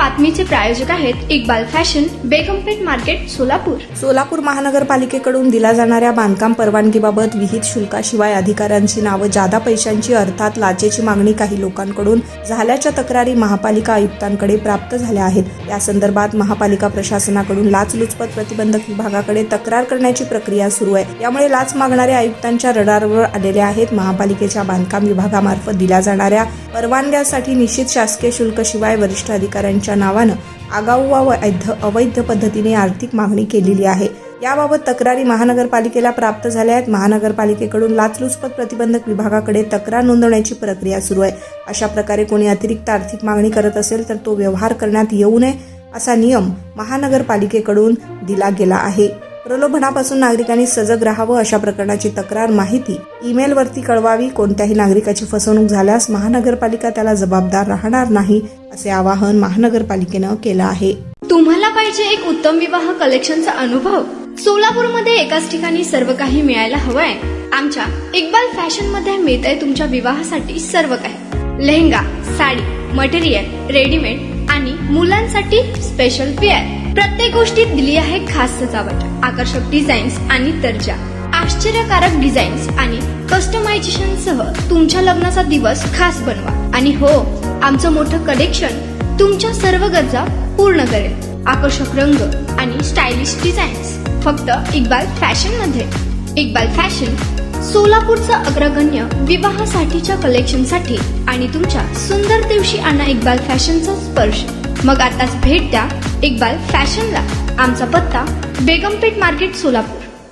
बातमीचे प्रायोजक आहेत Iqbal fashion, बेगमपेठ market, Solapur. Solapur महानगरपालिकेकडून दिल्या जाणाऱ्या बांधकाम परवानगीबाबत विहित शुल्काशिवाय अधिकाऱ्यांची नावं जादा पैशांची अर्थात लाचेची मागणी काही लोकांकडून झाल्याच्या तक्रारी महापालिका आयुक्तांकडे प्राप्त झाल्या आहेत. या संदर्भात महापालिका प्रशासनाकडून लाचलुचपत प्रतिबंधक विभागाकडे तक्रार करण्याची प्रक्रिया सुरू आहे. यामुळे लाच मागणारे आयुक्तांच्या रडारवर आलेले आहेत. महापालिकेच्या बांधकाम विभागामार्फत दिल्या जाणाऱ्या परवानग्यासाठी निश्चित शासकीय शुल्काशिवाय वरिष्ठ अधिकाऱ्यांच्या नावानं आगाऊ व अवैध पद्धतीने आर्थिक मागणी केलेली आहे. याबाबत तक्रारी महानगरपालिकेला प्राप्त झाल्या आहेत. महानगरपालिकेकडून लाचलुचपत प्रतिबंधक विभागाकडे तक्रार नोंदवण्याची प्रक्रिया सुरू आहे. अशा प्रकारे कोणी अतिरिक्त आर्थिक मागणी करत असेल तर तो व्यवहार करण्यात येऊ नये असा नियम महानगरपालिकेकडून दिला गेला आहे. प्रलोभनापासून नागरिकांनी सजग राहावं. अशा प्रकारची तक्रार माहिती ईमेलवरती कळवावी. कोणत्याही नागरिकाची फसवणूक झाल्यास महानगरपालिका त्याला जबाबदार राहणार नाही असे आवाहन महानगरपालिकेनं केलं आहे. तुम्हाला पाहिजे एक उत्तम विवाह कलेक्शनचा अनुभव? सोलापूरमध्ये एकाच ठिकाणी सर्व काही मिळायला हवंय. आमच्या इक्बाल फॅशन मध्ये मिळतंय तुमच्या विवाहासाठी सर्व काही. लेहंगा, साडी, मटेरियल, रेडीमेड आणि मुलांसाठी स्पेशल वेअर. प्रत्येक गोष्टीत दिली आहे खास सजावट, आकर्षक डिझाईन्स आणि दर्जा, आश्चर्यकारक डिझाईन्स आणि कस्टमायझेशन सह तुमच्या लग्नाचा दिवस खास बनवा. आणि हो, आमचं मोठं कलेक्शन तुमच्या सर्व गरजा पूर्ण करेल. आकर्षक रंग आणि स्टायलिश डिझाईन्स फक्त इक्बाल फॅशन मध्ये. इक्बाल फॅशन सोलापूरचा अग्रगण्य विवाहासाठीच्या कलेक्शनसाठी आणि तुमच्या सुंदर दिवशी आणा इक्बाल फॅशनचा स्पर्श. मग आताच भेट द्या इक्बाल फॅशनला. आमचा पत्ता बेगमपेठ मार्केट, सोलापूर.